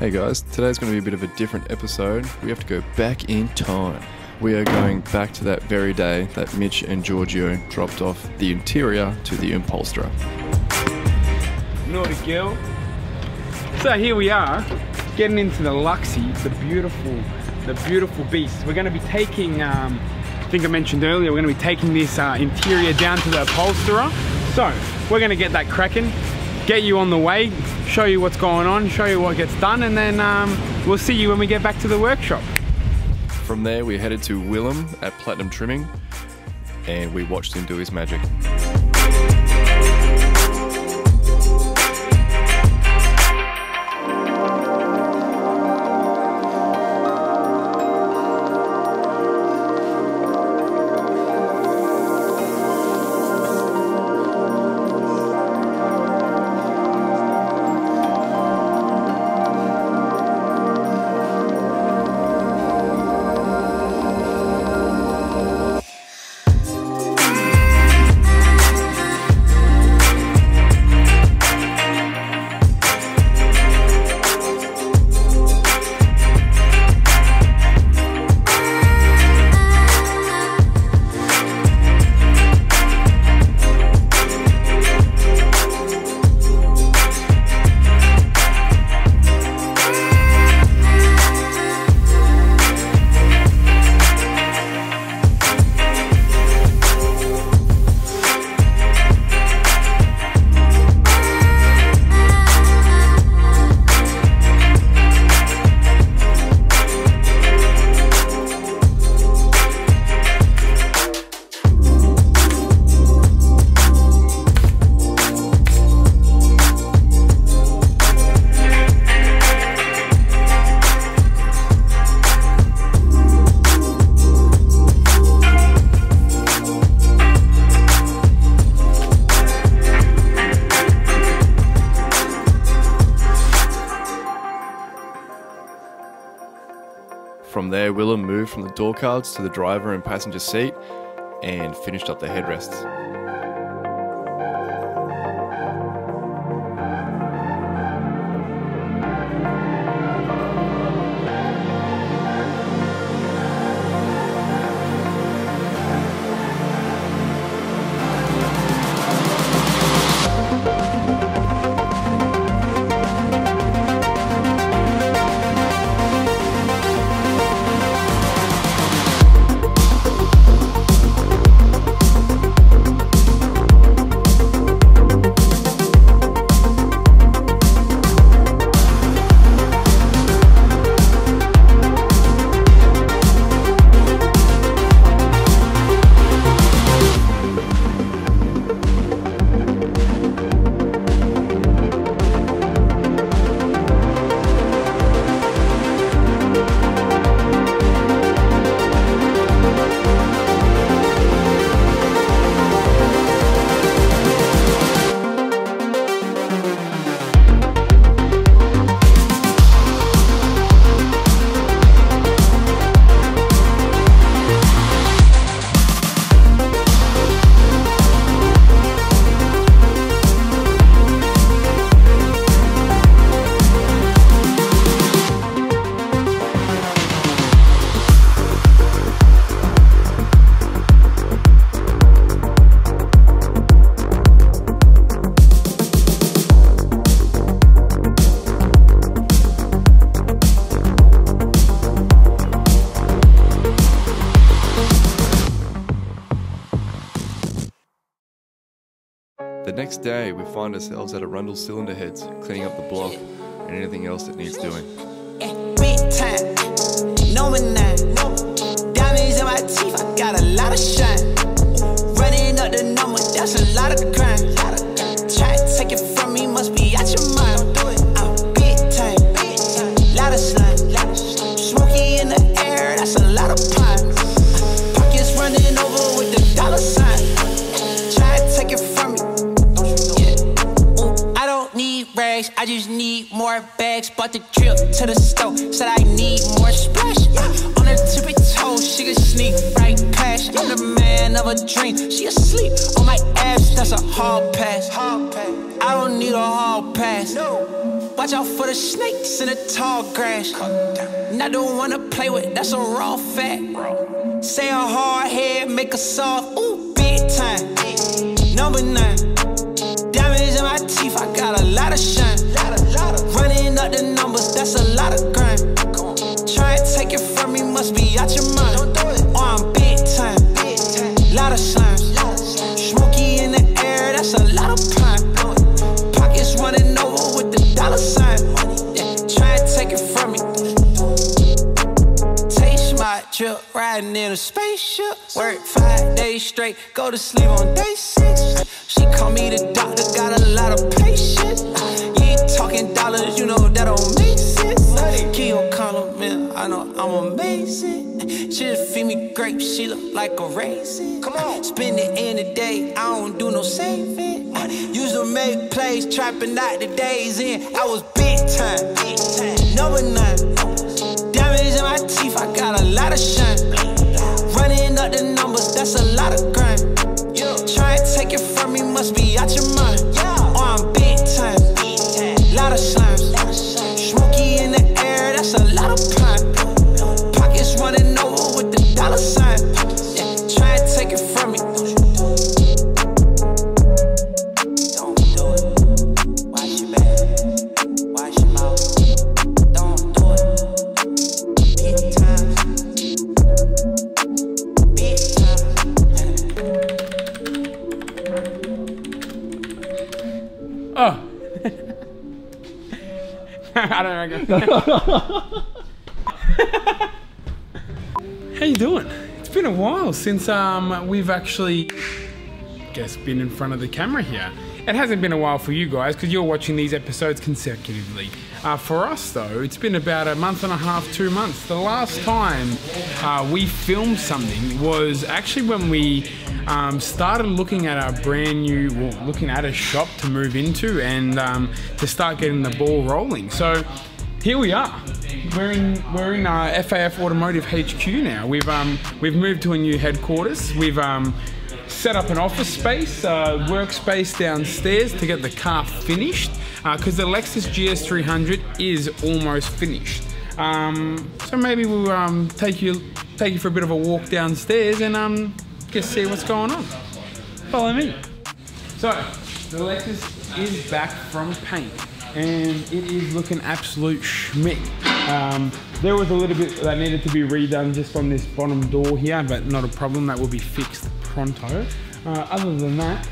Hey guys, today's going to be a bit of a different episode. We have to go back in time. We are going back to that very day that Mitch and Giorgio dropped off the interior to the upholsterer. Naughty girl. So here we are, getting into the Luxy, the beautiful beast. We're going to be taking, I think I mentioned earlier, we're going to be taking this interior down to the upholsterer. So we're going to get that cracking, get you on the way, show you what's going on, show you what gets done, and then we'll see you when we get back to the workshop. From there we headed to Willem at Platinum Trimming and we watched him do his magic. From there, Willem moved from the door cards to the driver and passenger seat and finished up the headrests. The next day, we find ourselves at Arundel Cylinder Heads, cleaning up the block and anything else that needs doing. Big time, no nine. Diamonds in my teeth, I got a lot of shine. Running up the number, that's a lot of crime. Try to take it from me, must be out your mind. Do it, I'm big time, lot of slime. Smoky in the air, that's a lot of pine. Pockets running over with the dollar sign. Try to take it from me. I just need more bags, bought the trip to the store, said I need more splash. On her tippy toes, she could sneak right past. I'm the man of a dream, she asleep on my abs, that's a hall pass. I don't don't need a hall pass. Watch out for the snakes in the tall grass. Not the one to play with, that's a raw fact. Say a hard head, make a soft, ooh, big time. Number 9, diamonds in my teeth, I got a lot of shine. Running up the numbers, that's a lot of grind. Try and take it from me, must be out your mind. Oh, I'm big time, lot of slimes. Smoky in the air, that's a lot of pine. Pockets running over with the dollar sign. Try and take it from me. Taste my trip, riding in a spaceship. Work 5 days straight, go to sleep on day 6. She call me the doctor, got a lot of patience. You ain't talking dollars, you know that don't make sense. Keep your compliment, I know I'm amazing. She just feed me grapes, she look like a raisin. Come on, spend it in the day, I don't do no saving. Used to make plays, trapping out the days in. I was big time. Number 9, diamonds in my teeth, I got a lot of shine. Running up the numbers, that's a lot of grind. Try and take it from me, must be out your mind. Oh, I'm big time, lot of slimes. Smoky in the air, that's a lot of pine. Pockets running over with the dollar sign. Try and take it from me. Don't do it. Wash your back, wash your mouth. Don't do it. Big time, big time. Oh. I don't know. How you doing? It's been a while since we've actually, been in front of the camera here. It hasn't been a while for you guys because you're watching these episodes consecutively. For us though, it's been about a month and a half, 2 months. The last time we filmed something was actually when we started looking at our brand new, looking at a shop to move into and to start getting the ball rolling. So here we are. We're in FAF Automotive HQ now. We've moved to a new headquarters. We've set up an office space, workspace downstairs to get the car finished because the Lexus GS300 is almost finished. So maybe we'll take you for a bit of a walk downstairs and just see what's going on. Follow me. So the Lexus is back from paint and it is looking absolute schmick. There was a little bit that needed to be redone just on this bottom door here, but not a problem, that will be fixed pronto. Other than that,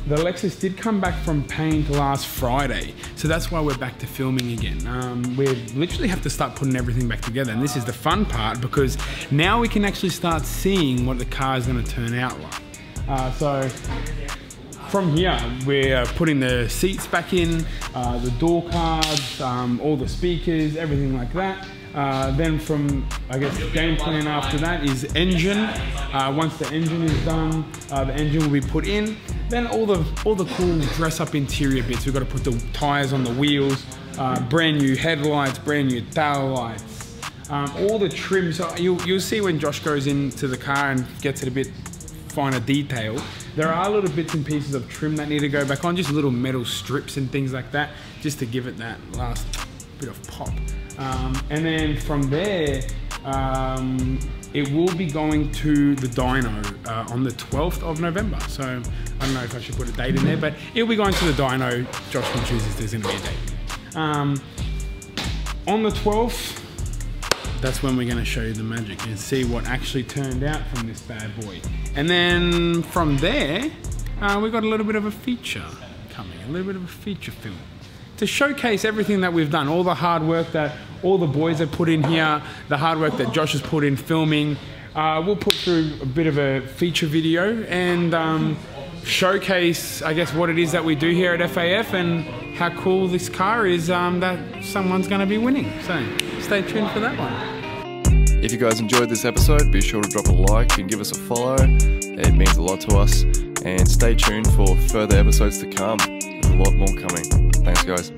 the Lexus did come back from paint last Friday, so that's why we're back to filming again. We literally have to start putting everything back together, and this is the fun part because now we can actually start seeing what the car is going to turn out like. So from here, we're putting the seats back in, the door cards, all the speakers, everything like that. Then from, I guess, game plan after that is engine. Once the engine is done, the engine will be put in. Then all the cool dress-up interior bits. We've got to put the tires on the wheels, brand new headlights, brand new tail lights, all the trim. So you'll see when Josh goes into the car and gets it a bit finer detail. There are little bits and pieces of trim that need to go back on, just little metal strips and things like that, just to give it that last bit of pop. And then from there, it will be going to the dyno on the 12th of November. So I don't know if I should put a date in there, but it'll be going to the dyno. Josh can choose if there's going to be a date. On the 12th, that's when we're going to show you the magic and see what actually turned out from this bad boy. And then from there, we've got a little bit of a feature coming, a little bit of a feature film to showcase everything that we've done, all the hard work that all the boys have put in here, the hard work that Josh has put in filming. We'll put through a bit of a feature video and showcase, I guess, what it is that we do here at FAF and how cool this car is that someone's going to be winning. So stay tuned for that one. If you guys enjoyed this episode, be sure to drop a like and give us a follow. It means a lot to us. And stay tuned for further episodes to come. There's a lot more coming. Thanks, guys.